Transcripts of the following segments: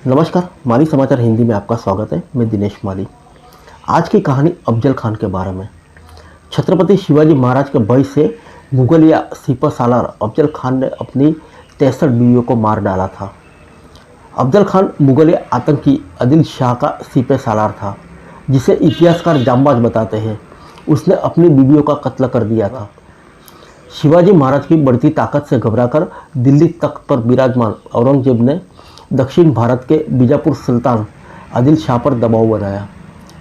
नमस्कार, माली समाचार हिंदी में आपका स्वागत है। मैं दिनेश माली। आज की कहानी अफजल खान के बारे में। छत्रपति शिवाजी महाराज के भय से मुगलिया सिपह सालार अफजल खान ने अपनी 63 बीवियों को मार डाला था। अफजल खान मुगलिया आतंकी आदिल शाह का सिपह सालार था, जिसे इतिहासकार जांबाज बताते हैं। उसने अपनी बीवियों का कत्ल कर दिया था। शिवाजी महाराज की बढ़ती ताकत से घबराकर दिल्ली तख्त पर विराजमान औरंगजेब ने दक्षिण भारत के बीजापुर सुल्तान आदिल शाह पर दबाव बनाया,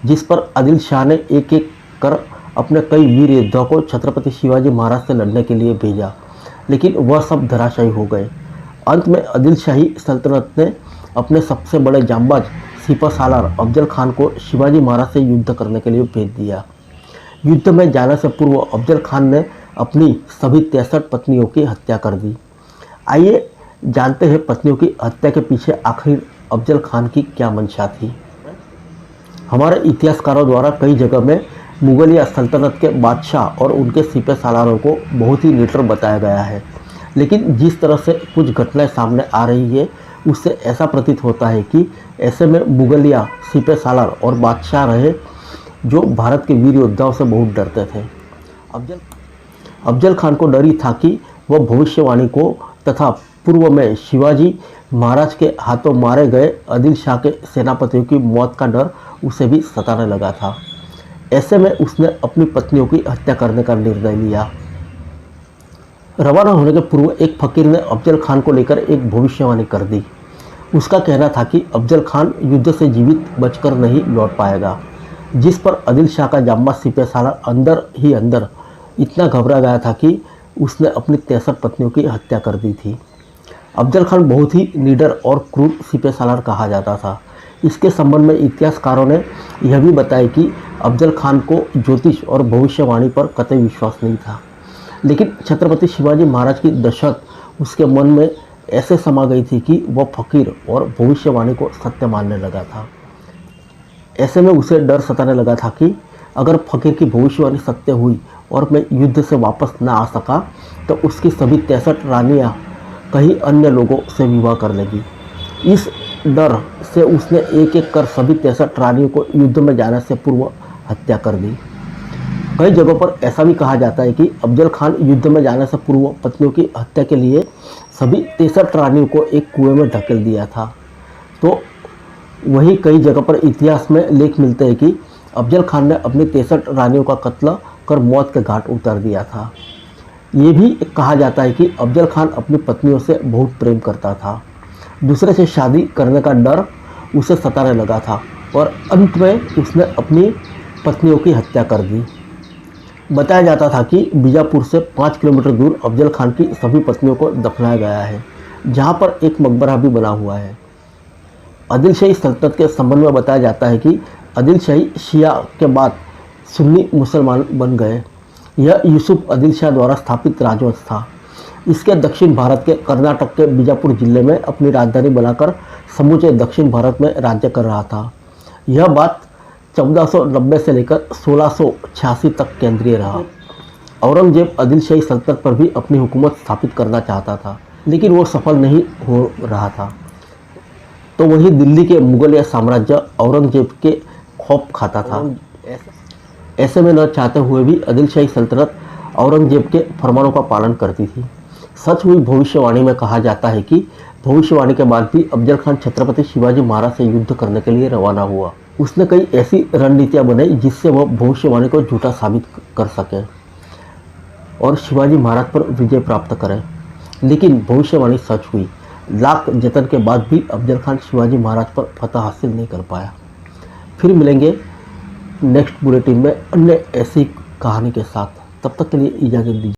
जिस पर आदिल शाह ने एक एक कर अपने कई वीर योद्धाओं को छत्रपति शिवाजी महाराज से लड़ने के लिए भेजा, लेकिन वह सब धराशायी हो गए। अंत में आदिल शाही सल्तनत ने अपने सबसे बड़े जांबाज सिपह सालार अफजल खान को शिवाजी महाराज से युद्ध करने के लिए भेज दिया। युद्ध में जाने से पूर्व अफजल खान ने अपनी सभी 63 पत्नियों की हत्या कर दी। आइए जानते हैं पत्नियों की हत्या के पीछे आखिर अफजल खान की क्या मंशा थी। हमारे इतिहासकारों द्वारा कई जगह में मुगलिया सल्तनत के बादशाह और उनके सिपह सालारों को बहुत ही निडर बताया गया है, लेकिन जिस तरह से कुछ घटनाएं सामने आ रही है उससे ऐसा प्रतीत होता है कि ऐसे में मुगलिया सिपह सालार और बादशाह रहे जो भारत के वीर योद्धाओं से बहुत डरते थे। अफजल खान को डरी था कि वह भविष्यवाणी को तथा पूर्व में शिवाजी महाराज के हाथों मारे गए आदिल शाह के सेनापतियों की मौत का डर उसे भी सताने लगा था। ऐसे में उसने अपनी पत्नियों की हत्या करने का निर्णय लिया। रवाना होने के पूर्व एक फकीर ने अफजल खान को लेकर एक भविष्यवाणी कर दी। उसका कहना था कि अफजल खान युद्ध से जीवित बचकर नहीं लौट पाएगा, जिस पर आदिल शाह का जांबाज सिपह सालार अंदर ही अंदर इतना घबरा गया था कि उसने अपनी 63 पत्नियों की हत्या कर दी थी। अफजल खान बहुत ही निडर और क्रूर सिपह सालार कहा जाता था। इसके संबंध में इतिहासकारों ने यह भी बताया कि अफजल खान को ज्योतिष और भविष्यवाणी पर कतई विश्वास नहीं था, लेकिन छत्रपति शिवाजी महाराज की दहशत उसके मन में ऐसे समा गई थी कि वह फकीर और भविष्यवाणी को सत्य मानने लगा था। ऐसे में उसे डर सताने लगा था कि अगर फकीर की भविष्यवाणी सत्य हुई और मैं युद्ध से वापस न आ सका तो उसकी सभी 63 रानियाँ कहीं अन्य लोगों से विवाह कर लेगी। इस डर से उसने एक एक कर सभी 63 रानियों को युद्ध में जाने से पूर्व हत्या कर दी। कई जगहों पर ऐसा भी कहा जाता है कि अफजल खान युद्ध में जाने से पूर्व पत्नियों की हत्या के लिए सभी 63 रानियों को एक कुएं में ढकेल दिया था। तो वहीं कई जगह पर इतिहास में लेख मिलते हैं कि अफजल खान ने अपनी 63 रानियों का कत्ल कर मौत के घाट उतार दिया था। ये भी कहा जाता है कि अफजल खान अपनी पत्नियों से बहुत प्रेम करता था। दूसरे से शादी करने का डर उसे सताने लगा था और अंत में उसने अपनी पत्नियों की हत्या कर दी। बताया जाता था कि बीजापुर से 5 किलोमीटर दूर अफजल खान की सभी पत्नियों को दफनाया गया है, जहाँ पर एक मकबरा भी बना हुआ है। आदिल शाही सल्तनत के संबंध में बताया जाता है कि आदिल शाही शिया के बाद सुन्नी मुसलमान बन गए। यह यूसुफ आदिल शाह द्वारा स्थापित राजवंश था। इसके दक्षिण भारत के कर्नाटक के बीजापुर जिले में अपनी राजधानी बनाकर समूचे दक्षिण भारत में राज्य कर रहा था। यह बात 1490 से लेकर 1686 तक केंद्रीय रहा। औरंगजेब आदिल शाही सल्तनत पर भी अपनी हुकूमत स्थापित करना चाहता था, लेकिन वो सफल नहीं हो रहा था। तो वहीं दिल्ली के मुगलिया साम्राज्य औरंगजेब के खौफ खाता था। ऐसे में न चाहते हुए भी आदिल शाही सल्तनत औरंगजेब के फरमानों का पालन करती थी। सच हुई भविष्यवाणी में कहा जाता है कि भविष्यवाणी के बाद भी अफजल खान छत्रपति शिवाजी महाराज से युद्ध करने के लिए रवाना हुआ। उसने कई ऐसी रणनीतियां बनाई जिससे वह भविष्यवाणी को झूठा साबित कर सके और शिवाजी महाराज पर विजय प्राप्त करे, लेकिन भविष्यवाणी सच हुई। लाख जतन के बाद भी अफजल खान शिवाजी महाराज पर फतह हासिल नहीं कर पाया। फिर मिलेंगे नेक्स्ट बुलेटिन में अन्य ऐसी कहानी के साथ। तब तक के लिए इजाज़त दीजिए।